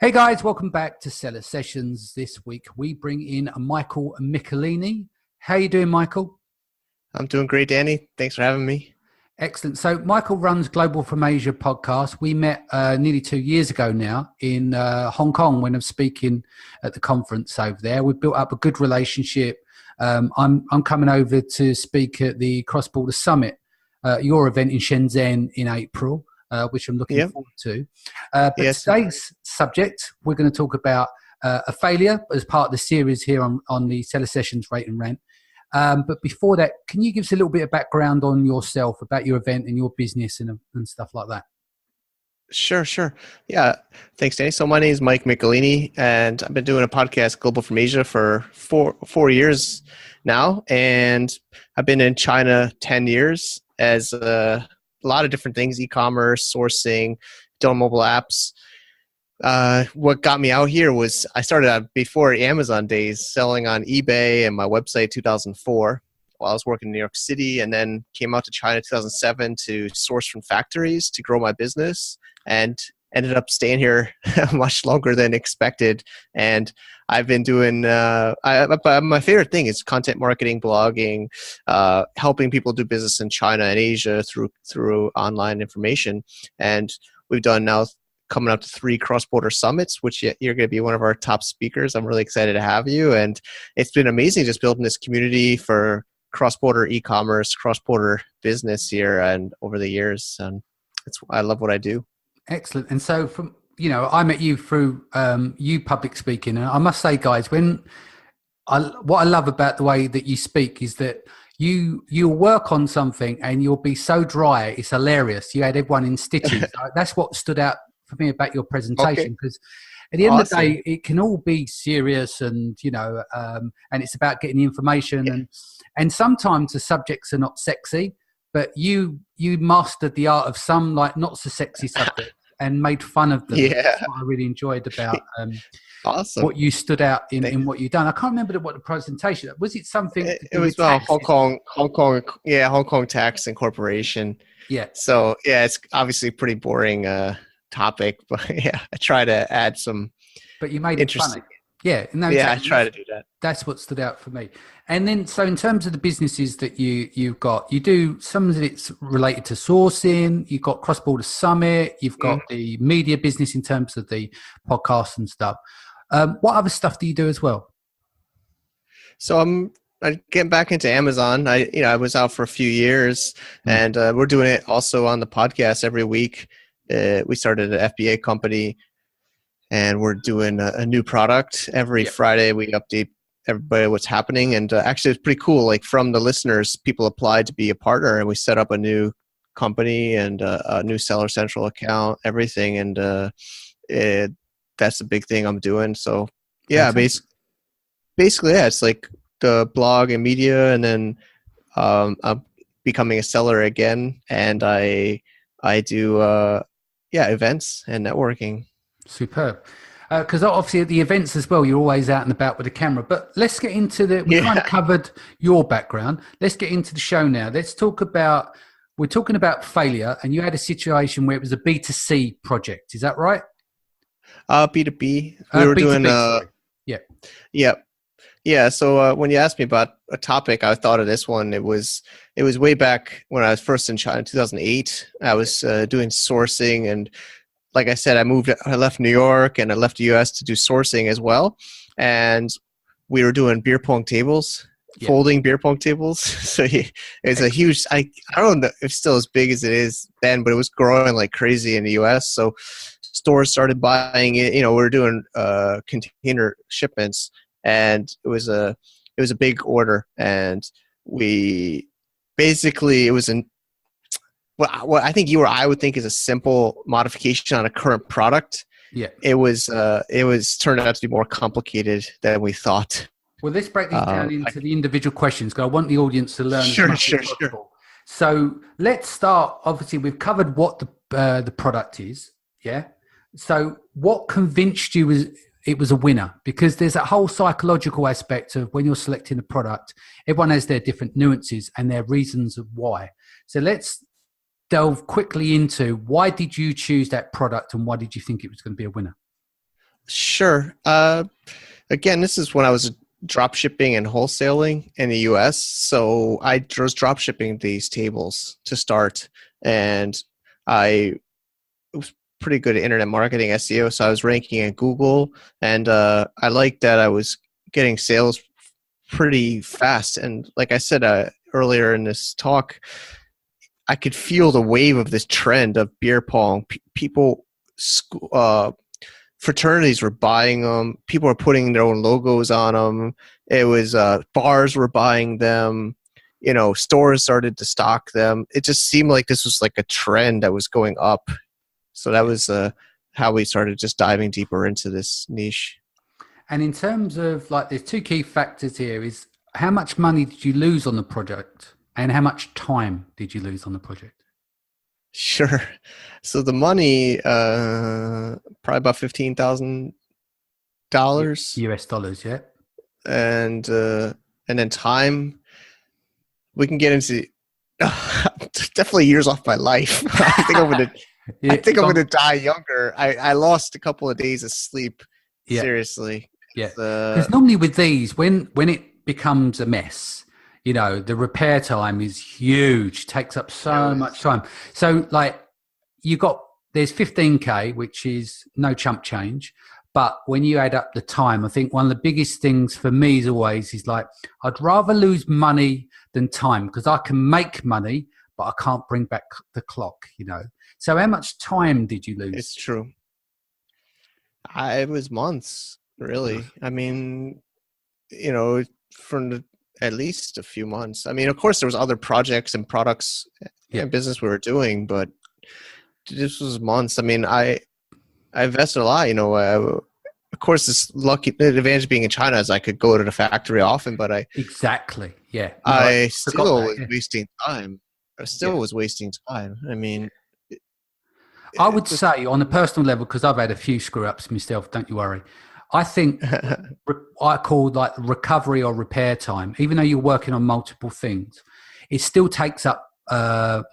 Hey guys, welcome back to Seller Sessions. This week we bring in Michael Michelini. How you doing, Michael? I'm doing great, Danny. Thanks for having me. Excellent. So Michael runs Global from Asia podcast. We met nearly 2 years ago now in Hong Kong when I was speaking at the conference over there. We've built up a good relationship. I'm coming over to speak at the Cross Border Summit, your event in Shenzhen in April. Which I'm looking forward to. But Yes. today's subject, we're going to talk about a failure as part of the series here on the Seller Sessions Rate and Rent. But before that, can you give us a little bit of background on yourself, about your event and your business and stuff like that? Sure. Yeah. Thanks, Danny. So my name is Mike Michelini, and I've been doing a podcast, Global from Asia, for four years now. And I've been in China 10 years as a lot of different things, e-commerce, sourcing, doing mobile apps. What got me out here was I started out before Amazon days selling on eBay and my website 2004 while I was working in New York City, and then came out to China 2007 to source from factories to grow my business, and ended up staying here much longer than expected. And I've been doing, my favorite thing is content marketing, blogging, helping people do business in China and Asia through online information. And we've done now coming up to 3 cross-border summits, which you're going to be one of our top speakers. I'm really excited to have you. And it's been amazing just building this community for cross-border e-commerce, cross-border business here and over the years. And I love what I do. Excellent. And so I met you through you public speaking. And I must say, guys, what I love about the way that you speak is that you'll work on something and you'll be so dry. It's hilarious. You had everyone in stitches. That's what stood out for me about your presentation, because at the end of the day, it can all be serious and, and it's about getting the information and sometimes the subjects are not sexy, but you mastered the art of some not so sexy subjects and made fun of them. Yeah. That's what I really enjoyed about Awesome. what you stood out in what you've done. I can't remember what the presentation was. It something? It was about Hong Kong tax and corporation. Yeah. So it's obviously a pretty boring topic, but I try to add some. But you made it funny. Yeah. No, exactly. I try to do that. That's what stood out for me. And then, so in terms of the businesses that you've got, you do some of it's related to sourcing. You've got Cross Border Summit. You've got the media business in terms of the podcasts and stuff. What other stuff do you do as well? So I'm getting back into Amazon. I was out for a few years, and we're doing it also on the podcast every week. We started an FBA company, and we're doing a new product every Friday. We update everybody what's happening, and actually it's pretty cool. Like, from the listeners, people applied to be a partner, and we set up a new company and a new Seller Central account, everything. And that's the big thing I'm doing. So basically, it's like the blog and media, and then I'm becoming a seller again, and I do events and networking. Superb. Because obviously at the events as well, you're always out and about with the camera. But let's get into we kind of covered your background. Let's get into the show now. We're talking about failure, and you had a situation where it was a B2C project. Is that right? B2B. We were doing Yeah. So when you asked me about a topic, I thought of this one. It was way back when I was first in China in 2008. I was doing sourcing, and like I said, I left New York and I left the US to do sourcing as well. And we were doing beer pong tables, folding beer pong tables. So it's a huge, I don't know if it's still as big as it is then, but it was growing like crazy in the US. So stores started buying it. We were doing container shipments, and it was a big order. And it was what I think you or I would think is a simple modification on a current product. Yeah, it was turned out to be more complicated than we thought. Well, let's break these down into the individual questions, because I want the audience to learn as much as possible. So let's start. Obviously, we've covered what the product is. Yeah. So what convinced you it was a winner? Because there's a whole psychological aspect of when you're selecting a product. Everyone has their different nuances and their reasons of why. So let's delve quickly into, why did you choose that product, and why did you think it was going to be a winner? Sure. Again, this is when I was drop shipping and wholesaling in the US. So I was drop shipping these tables to start, and I was pretty good at internet marketing SEO. So I was ranking at Google, and I liked that I was getting sales pretty fast. And like I said earlier in this talk, I could feel the wave of this trend of beer pong. People, fraternities were buying them. People were putting their own logos on them. It was bars were buying them. Stores started to stock them. It just seemed like this was like a trend that was going up. So that was how we started just diving deeper into this niche. And in terms of like, there's two key factors here: is how much money did you lose on the project, and how much time did you lose on the project? Sure. So the money, probably about $15,000 US dollars, yeah. And then time, we can get into definitely years off my life. I think I'm gonna die younger. I lost a couple of days of sleep. Yeah. Seriously. Yeah. Because normally with these, when it becomes a mess, the repair time is huge, takes up so much time. So like there's 15K, which is no chump change. But when you add up the time, I think one of the biggest things for me is like, I'd rather lose money than time, because I can make money, but I can't bring back the clock, So how much time did you lose? It's true. It was months, really. I mean, from at least a few months. I mean, of course, there was other projects and products and business we were doing, but this was months. I mean, I invested a lot. Of course, the advantage of being in China is I could go to the factory often, but exactly, yeah. No, I still was wasting time. I still was wasting time. I mean, I would say on a personal level, because I've had a few screw ups myself. Don't you worry. I think I call like recovery or repair time, even though you're working on multiple things, it still takes up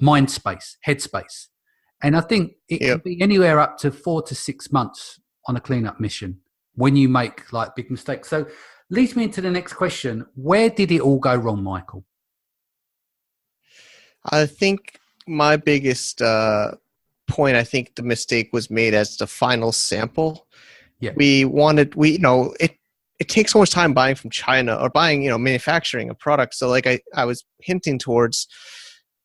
mind space, head space. And I think it can be anywhere up to 4 to 6 months on a cleanup mission when you make like big mistakes. So leads me into the next question. Where did it all go wrong, Michael? I think my biggest point, I think the mistake was made as the final sample. Yeah. It takes so much time buying from China or buying, manufacturing a product. So like I was hinting towards,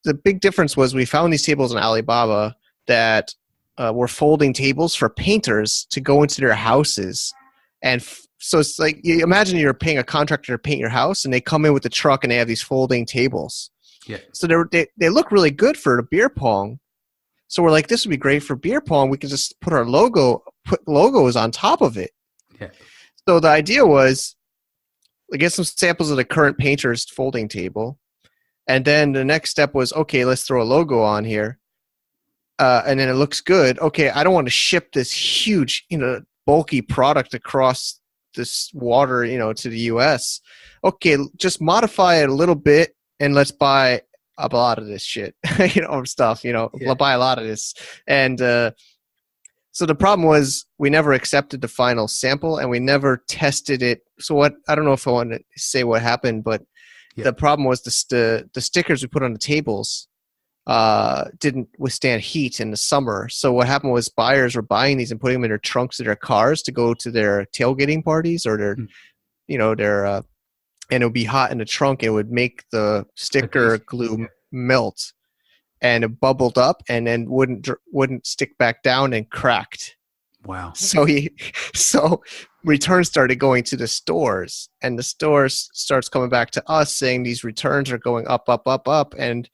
the big difference was we found these tables on Alibaba that were folding tables for painters to go into their houses. And so it's like, you imagine you're paying a contractor to paint your house, and they come in with the truck and they have these folding tables. Yeah. So they look really good for the beer pong. So we're like, this would be great for beer pong. We could just put logos on top of it. Yeah. So the idea was, get some samples of the current painter's folding table. And then the next step was, okay, let's throw a logo on here. And then it looks good. Okay, I don't want to ship this huge, bulky product across this water, to the US. Okay, just modify it a little bit, and let's buy a lot of this shit, stuff, buy a lot of this. And so the problem was we never accepted the final sample, and we never tested it. So I don't know if I want to say what happened, but the problem was the stickers we put on the tables didn't withstand heat in the summer. So what happened was buyers were buying these and putting them in their trunks of their cars to go to their tailgating parties or their, and it would be hot in the trunk. And it would make the sticker glue melt, and it bubbled up and then wouldn't stick back down and cracked. Wow. So returns started going to the stores, and the stores starts coming back to us saying these returns are going up, and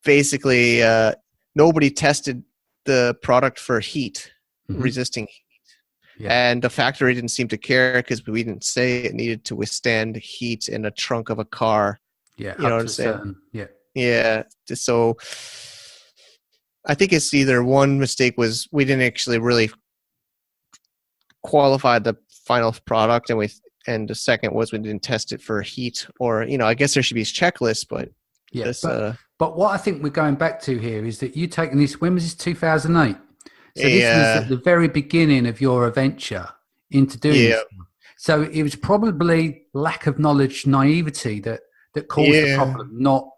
basically nobody tested the product for heat, resisting heat. Yeah. And the factory didn't seem to care because we didn't say it needed to withstand heat in a trunk of a car. Yeah, you know what I'm saying? Yeah. So I think it's either one mistake was we didn't actually really qualify the final product, and the second was we didn't test it for heat, or I guess there should be a checklist, but but what I think we're going back to here is that you taking this. When was this? 2008. So this was at the very beginning of your adventure into doing this. So it was probably lack of knowledge, naivety that caused the problem, not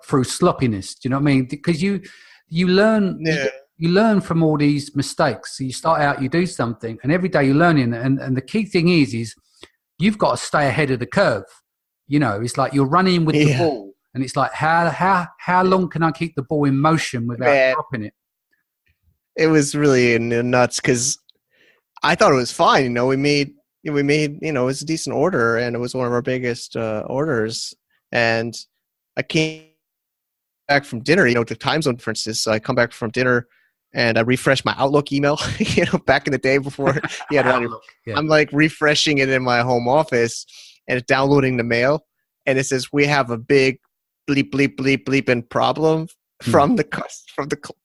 through sloppiness. Do you know what I mean? Because you learn you learn from all these mistakes. So you start out, you do something, and every day you're learning. And the key thing is you've got to stay ahead of the curve. You know, it's like you're running with the ball, and it's like how long can I keep the ball in motion without dropping it? It was really nuts because I thought it was fine. You know, we made, you know, it was a decent order, and it was one of our biggest orders. And I came back from dinner, you know, the time zone differences. So I come back from dinner and I refresh my Outlook email, you know, back in the day before you had Outlook. I'm like refreshing it in my home office, and it's downloading the mail, and it says, we have a big bleep, bleep, bleep, bleeping problem from the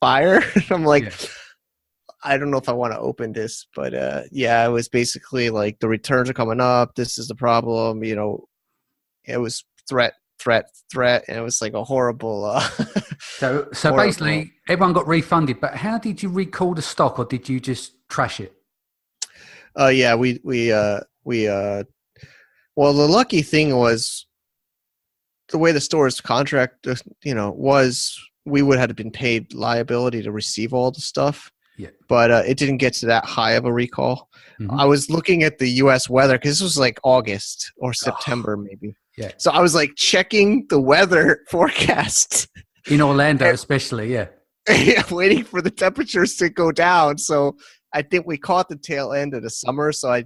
buyer. I'm like, I don't know if I want to open this, but it was basically like the returns are coming up. This is the problem. You know, it was threat, and it was like a horrible. So horrible. Basically, everyone got refunded. But how did you recall the stock, or did you just trash it? Well, the lucky thing was the way the store's contract, you know, was we would have been paid liability to receive all the stuff. Yeah. But it didn't get to that high of a recall. I was looking at the U.S. weather because this was like August or September maybe. Yeah. So I was like checking the weather forecast. In Orlando especially, waiting for the temperatures to go down. So I think we caught the tail end of the summer. So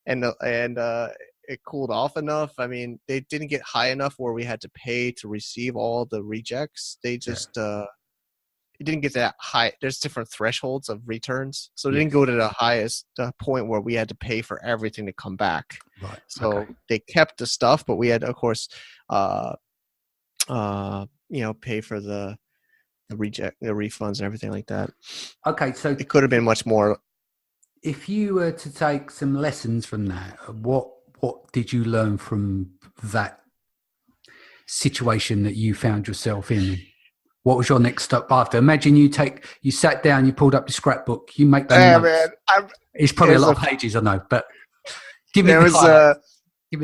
it cooled off enough. I mean, they didn't get high enough where we had to pay to receive all the rejects. They just it didn't get that high. There's different thresholds of returns, so it didn't go to the highest point where we had to pay for everything to come back. Right. So they kept the stuff, but we had, of course, you know, pay for the refunds and everything like that. Okay, so it could have been much more. If you were to take some lessons from that, what did you learn from that situation that you found yourself in? What was your next step after? Imagine you sat down, you pulled up your scrapbook, you make that notes. It's probably a lot of pages, I know, but give me a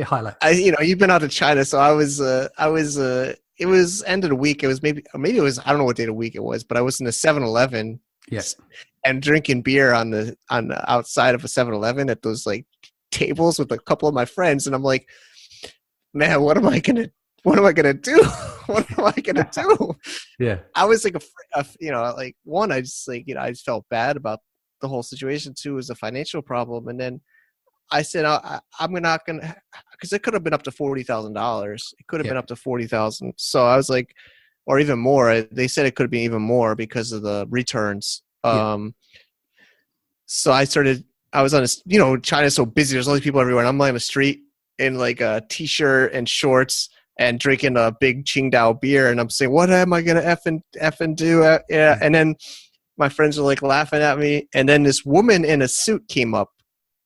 highlight. You know, you've been out to China, so I was it was end of the week. It was maybe it was, I don't know what day of the week it was, but I was in a 7-Eleven. Yes. And drinking beer on the outside of a 7-Eleven at those like tables with a couple of my friends, and I'm like, man, what am I gonna do? What am I gonna do? Yeah. I was like, you know, like one, I just like, you know, I just felt bad about the whole situation. Two, it was a financial problem, and then I said, I'm not gonna, because it could have been up to $40,000. It could have been up to 40,000. So I was like, or even more. They said it could be even more because of the returns. So I was on this, you know, China's so busy. There's all these people everywhere. And I'm on the street in like a t-shirt and shorts and drinking a big Qingdao beer. And I'm saying, what am I going to effing do? And then my friends are like laughing at me. And then this woman in a suit came up,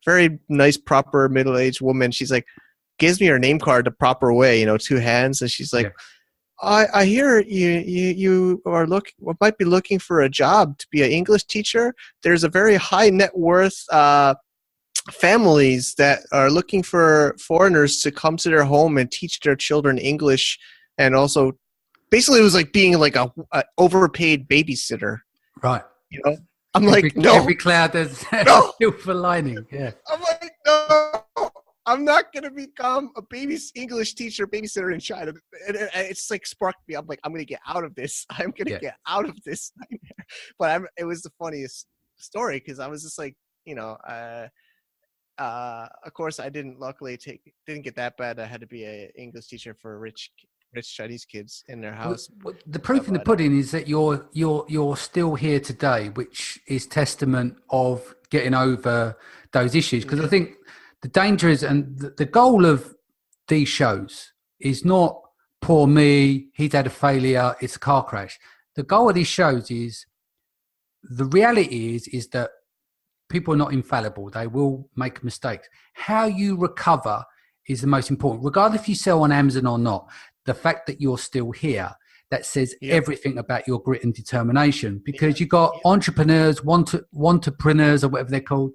very nice, proper middle-aged woman. She's like, gives me her name card the proper way, you know, 2 hands. And she's like, I hear you are might be looking for a job to be an English teacher. There's a very high net worth families that are looking for foreigners to come to their home and teach their children English, and also basically it was like being like a overpaid babysitter. Right. You know, I'm like, no. Every cloud has a silver lining. Yeah. I'm like, no. I'm not going to become a English teacher, babysitter in China. And it's like sparked me. I'm like, I'm going to get out of this. I'm going to get out of this nightmare. But it was the funniest story because I was just like, you know, of course I didn't get that bad. I had to be an English teacher for rich Chinese kids in their house. Well, the proof in the pudding is that you're still here today, which is testament of getting over those issues. Because I think the danger is, and the goal of these shows is not poor me, he's had a failure, it's a car crash. The goal of these shows is, the reality is that people are not infallible. They will make mistakes. How you recover is the most important. Regardless if you sell on Amazon or not, the fact that you're still here, that says Yeah. everything about your grit and determination, because you got entrepreneurs, wantrepreneurs, or whatever they're called.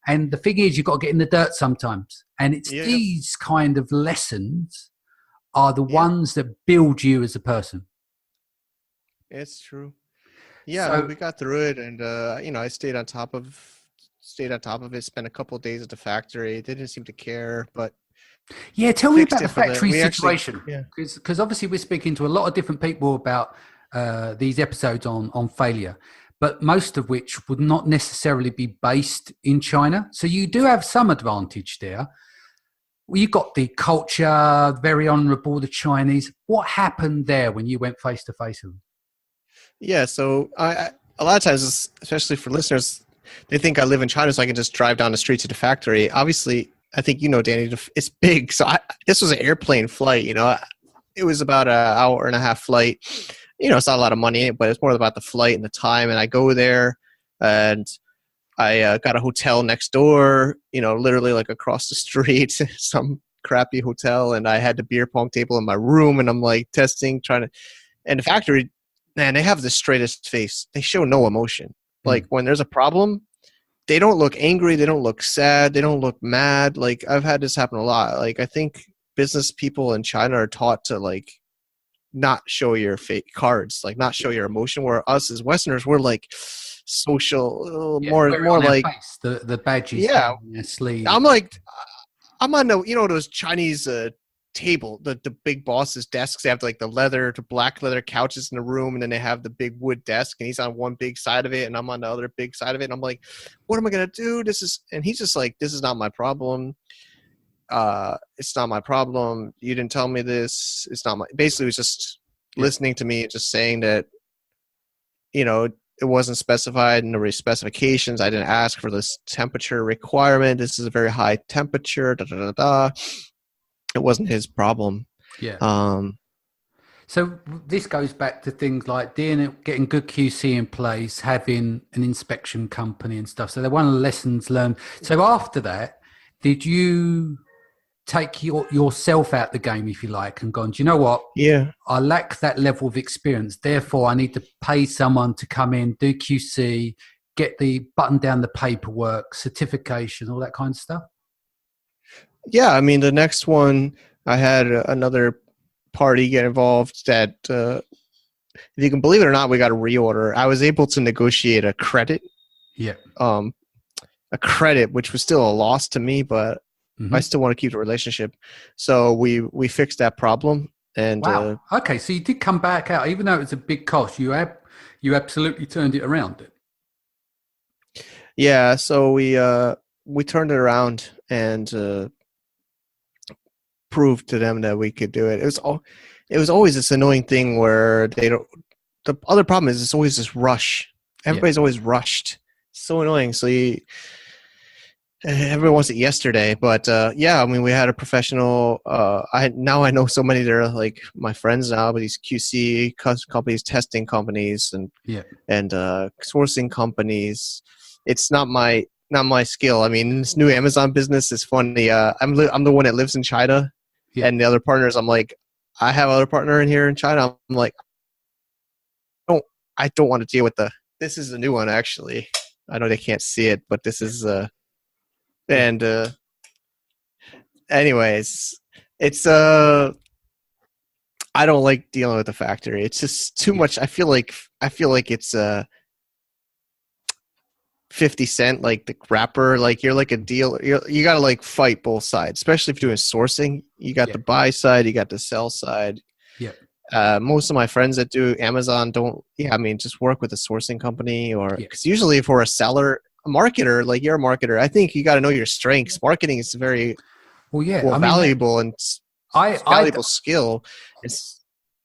And the thing is, you've got to get in the dirt sometimes. And it's these kind of lessons are the ones that build you as a person. It's true. Yeah, So, I mean, we got through it, and I stayed on top of it. Spent a couple of days at the factory. They didn't seem to care, but yeah, tell me about the for factory we actually, situation, yeah. because obviously we're speaking to a lot of different people about these episodes on failure, but most of which would not necessarily be based in China. So you do have some advantage there. Well, you got the culture, very honourable, the Chinese. What happened there when you went face to face with them? Yeah, so I a lot of times, especially for listeners, they think I live in China, so I can just drive down the street to the factory. Obviously, I think Danny, it's big. So this was an airplane flight. It was about an hour and a half flight. It's not a lot of money, but it's more about the flight and the time. And I go there, and I got a hotel next door. Literally like across the street, some crappy hotel, and I had the beer pong table in my room, and I'm like testing, trying to. And the factory, man, they have the straightest face. They show no emotion. Like when there's a problem, they don't look angry. They don't look sad. They don't look mad. Like I've had this happen a lot. Like I think business people in China are taught to like not show your fake cards, like not show your emotion. Where us as Westerners, we're like social, more like face, the badges, yeah. on their sleeve. I'm like, I'm on those Chinese table, the big boss's desks. They have like the black leather couches in the room, and then they have the big wood desk, and he's on one big side of it, and I'm on the other big side of it. And I'm like, what am I gonna do? And he's just like, this is not my problem. It's not my problem. You didn't tell me this. It's not my. Basically, he was just listening to me, just saying that, it wasn't specified in the specifications. I didn't ask for this temperature requirement. This is a very high temperature. Da, da, da, da. It wasn't his problem. Yeah. So this goes back to things like getting good QC in place, having an inspection company and stuff. So they're one of the lessons learned. So after that, did you take yourself out the game, if you like, and gone, do you know what? Yeah. I lack that level of experience. Therefore, I need to pay someone to come in, do QC, button down the paperwork, certification, all that kind of stuff. Yeah, I mean, the next one, I had another party get involved that, if you can believe it or not, we got a reorder. I was able to negotiate a credit. Yeah. A credit, which was still a loss to me, but I still want to keep the relationship. So we fixed that problem. And wow. Okay, so you did come back out, even though it was a big cost. You absolutely turned it around. Yeah, so we turned it around and proved to them that we could do it. It was always this annoying thing where they don't. The other problem is it's always this rush. Everybody's always rushed. It's so annoying. So everyone wants it yesterday. But yeah, I mean, we had a professional. I know so many that are like my friends now, but these QC companies, testing companies, and sourcing companies. It's not my skill. I mean, this new Amazon business is funny. I'm the one that lives in China, and the other partners, I'm like, I have other partner in here in China. I'm like, I don't want to deal with this is the new one, actually. I know they can't see it, but this is, anyways, it's, I don't like dealing with the factory. It's just too much. I feel like it's, 50 Cent, like the rapper, like you're like a deal. You got to like fight both sides, especially if you're doing sourcing. You got the buy side, you got the sell side. Yeah. Most of my friends that do Amazon just work with a sourcing company, or because usually if we're a seller, a marketer, like you're a marketer, I think you got to know your strengths. Marketing is very valuable and valuable skill.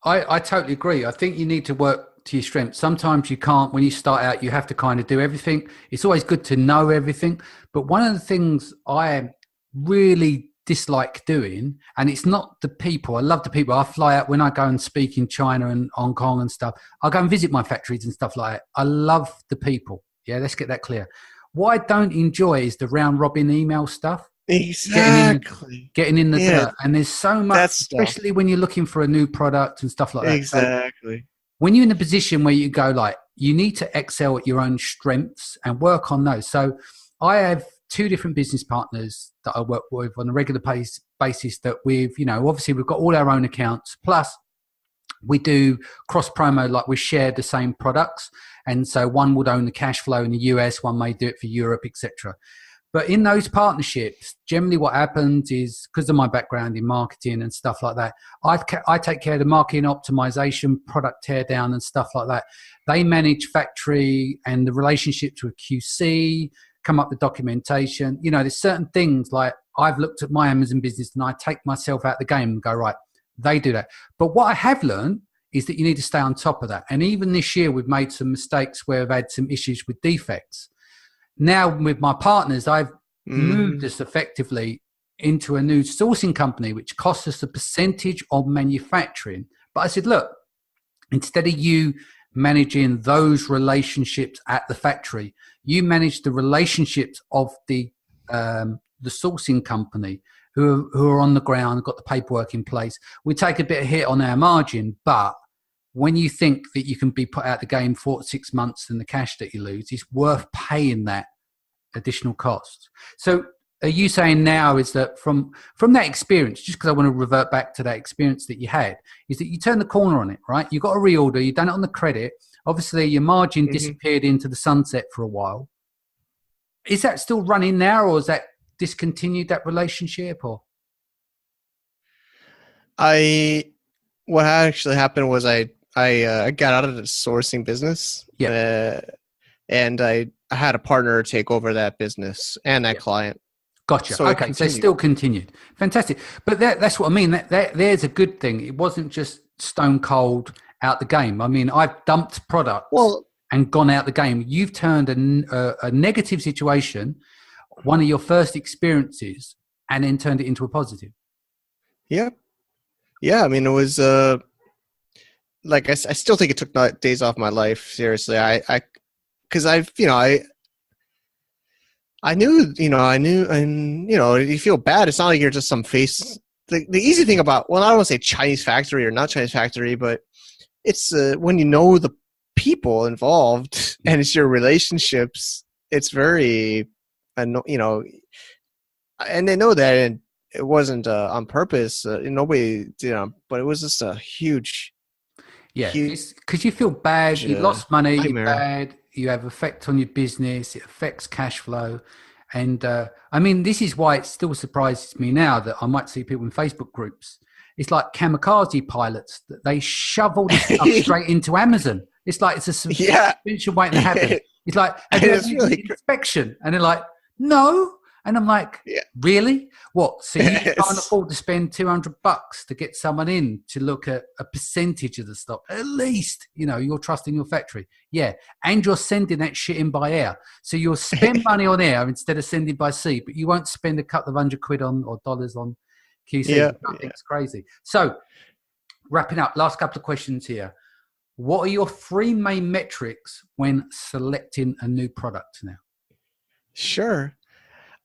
I totally agree. I think you need to work to your strengths. Sometimes you can't. When you start out, you have to kind of do everything. It's always good to know everything. But one of the things I really dislike doing, and it's not the people. I love the people. I fly out when I go and speak in China and Hong Kong and stuff. I go and visit my factories and stuff like that. I love the people. Yeah, let's get that clear. What I don't enjoy is the round robin email stuff. getting in the Exactly. getting in the Yeah, dirt. And there's so much, that stuff. especially when you're looking for a new product and stuff like that. So Exactly. when you're in a position where you go like, you need to excel at your own strengths and work on those. So I have two different business partners that I work with on a regular basis that obviously we've got all our own accounts. Plus we do cross promo, like we share the same products. And so one would own the cash flow in the US, one may do it for Europe, etc. But in those partnerships, generally what happens is, because of my background in marketing and stuff like that, I take care of the marketing optimization, product teardown and stuff like that. They manage factory and the relationships with QC, come up with documentation. There's certain things like I've looked at my Amazon business and I take myself out the game and go, right, they do that. But what I have learned is that you need to stay on top of that. And even this year, we've made some mistakes where we've had some issues with defects. Now with my partners, I've moved Mm. us effectively into a new sourcing company, which costs us a percentage of manufacturing. But I said, look, instead of you managing those relationships at the factory, you manage the relationships of the sourcing company who are on the ground, got the paperwork in place. We take a bit of hit on our margin, but when you think that you can be put out the game 4 to 6 months and the cash that you lose, it's worth paying that additional cost. So are you saying now is that from that experience, just because I want to revert back to that experience that you had, is that you turned the corner on it, right? You got a reorder, you've done it on the credit. Obviously, your margin disappeared into the sunset for a while. Is that still running now, or is that discontinued, that relationship? Or What actually happened was I got out of the sourcing business, yeah, and I had a partner take over that business and that yeah. client. Gotcha. So it Okay, so it's continued. still continued. Fantastic. But that's what I mean. There's a good thing. It wasn't just stone cold out the game. I mean, I've dumped products Well, and gone out the game. You've turned a negative situation, one of your first experiences, and then turned it into a positive. yeah, yeah. I mean, it was like I still think it took days off my life. Seriously, because I knew, and you feel bad. It's not like you're just some face. The easy thing about, well, I don't want to say Chinese factory or not Chinese factory, but it's when you know the people involved and it's your relationships. It's very, and they know that, and it wasn't on purpose. Nobody, but it was just a huge, Yeah, huge it's because you feel bad, you lost money, you're nightmare. bad, you have effect on your business, it affects cash flow. And I mean, this is why it still surprises me now that I might see people in Facebook groups. It's like kamikaze pilots that they shovel this stuff straight into Amazon. It's like it's a Yeah, suspension waiting to happen. It's like, have you had it's an really, inspection? And they're like, no. And I'm like, yeah. really? What? So you can't It's, afford to spend $200 to get someone in to look at a percentage of the stock? At least, you're trusting your factory. Yeah. And you're sending that shit in by air. So you'll spend money on air instead of sending by sea, but you won't spend a couple of £100 or dollars on QC, yeah, which I yeah. think is crazy. So wrapping up, last couple of questions here. What are your 3 main metrics when selecting a new product now? Sure.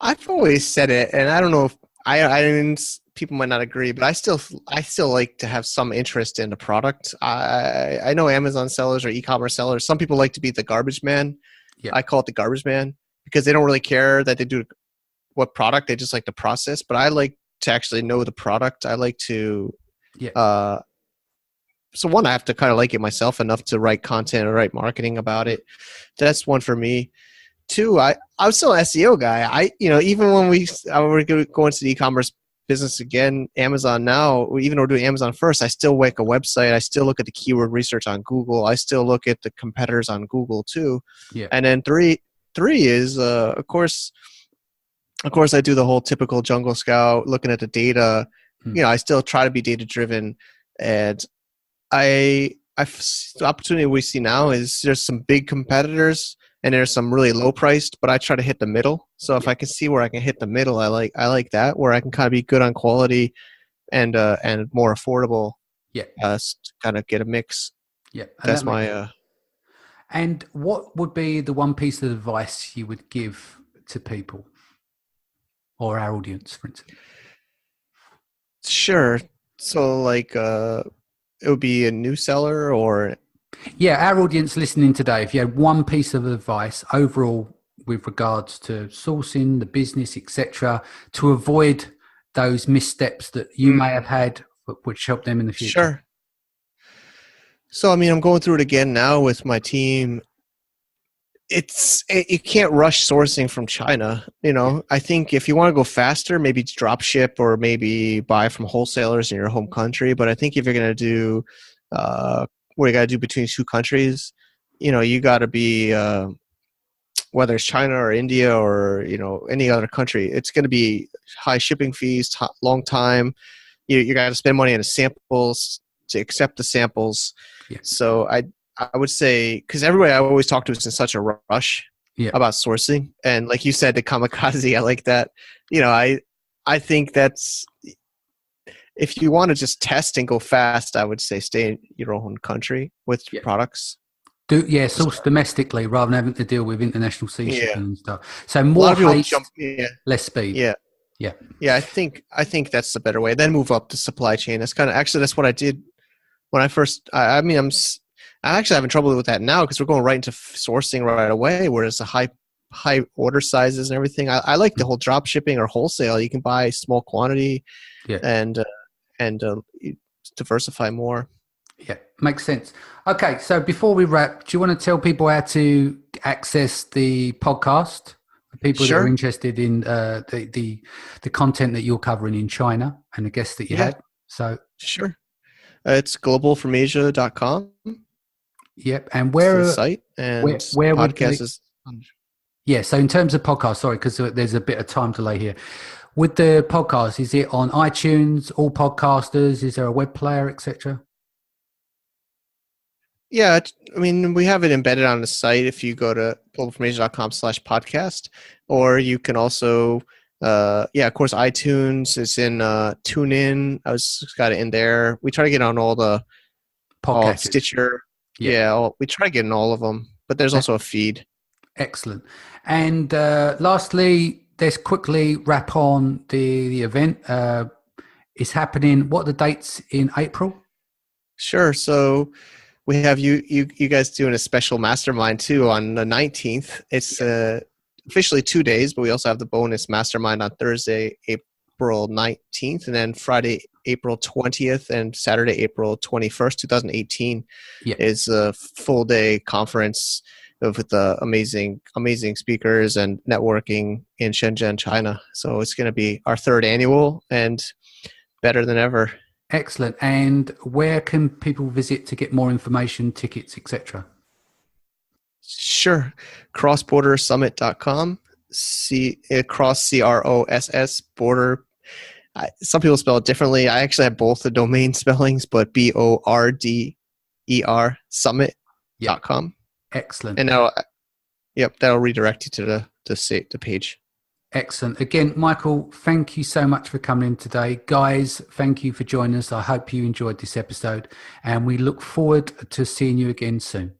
I've always said it, and I don't know if I mean, people might not agree, but I still like to have some interest in the product. I know Amazon sellers or e-commerce sellers. Some people like to be the garbage man. Yeah. I call it the garbage man because they don't really care that they do what product. They just like the process. But I like to actually know the product. I like to. Yeah. So one, I have to kind of like it myself enough to write content or write marketing about it. That's one for me. Two, I'm still an SEO guy. Even when we're going to the e-commerce business again, Amazon now, even though we're doing Amazon first, I still make a website. I still look at the keyword research on Google. I still look at the competitors on Google too. Yeah. And then three is of course I do the whole typical jungle scout, looking at the data. I still try to be data driven, and the opportunity we see now is there's some big competitors and there's some really low priced, but I try to hit the middle. So if I can see where I can hit the middle, I like that, where I can kind of be good on quality and more affordable. Yeah. Kind of get a mix. Yeah. That's my. And what would be the one piece of advice you would give to people? or our audience, for instance? Sure. So like it would be a new seller or Yeah, our audience listening today, if you had one piece of advice overall with regards to sourcing, the business, etc., to avoid those missteps that you may have had, which help them in the future. Sure. So I mean, I'm going through it again now with my team. You can't rush sourcing from China. I think if you want to go faster, maybe drop ship or maybe buy from wholesalers in your home country. But I think if you're going to do what you got to do between two countries, you got to be whether it's China or India or any other country, it's going to be high shipping fees, long time. You got to spend money on the samples to accept the samples. Yeah. So I would say, because everybody I always talk to is in such a rush about sourcing, and like you said, the kamikaze, I like that. I think that's, if you want to just test and go fast, I would say stay in your own country with products. Source domestically rather than having to deal with international sea shipping and stuff. So more haste, less speed. Yeah. I think that's the better way. Then move up the supply chain. That's that's what I did when I first. I'm actually having trouble with that now because we're going right into sourcing right away, whereas the high order sizes and everything. I like the whole drop shipping or wholesale. You can buy small quantity, and diversify more. Yeah, makes sense. Okay, so before we wrap, do you want to tell people how to access the podcast for people that are interested in the content that you're covering in China and the guests that you had? So sure, it's globalfromasia.com. Yep, and where the site and where podcast is. Yeah, so in terms of podcast, sorry, because there's a bit of time delay here. With the podcast, is it on iTunes, all podcasters? Is there a web player, etc.? Yeah, I mean, we have it embedded on the site if you go to globalfromasia.com/podcast, or you can also, of course, iTunes. It's in TuneIn. I got it in there. We try to get on all the Stitcher. We try to get in all of them, but there's also a feed. Excellent. And lastly, let's quickly wrap on the event. It's happening. What are the dates in April? Sure. So we have you guys doing a special mastermind too on the 19th. It's officially 2 days, but we also have the bonus mastermind on Thursday, April 19th, and then Friday, April 20th, and Saturday, April 21st, 2018 is a full day conference with amazing speakers and networking in Shenzhen, China. So it's going to be our third annual and better than ever. Excellent. And where can people visit to get more information, tickets, etc.? Sure. Crossbordersummit.com. CROSS border. Some people spell it differently. I actually have both the domain spellings, but BORDER summit.com. Excellent. And that'll redirect you to the page. Excellent. Again, Michael, thank you so much for coming in today. Guys, thank you for joining us. I hope you enjoyed this episode, and we look forward to seeing you again soon.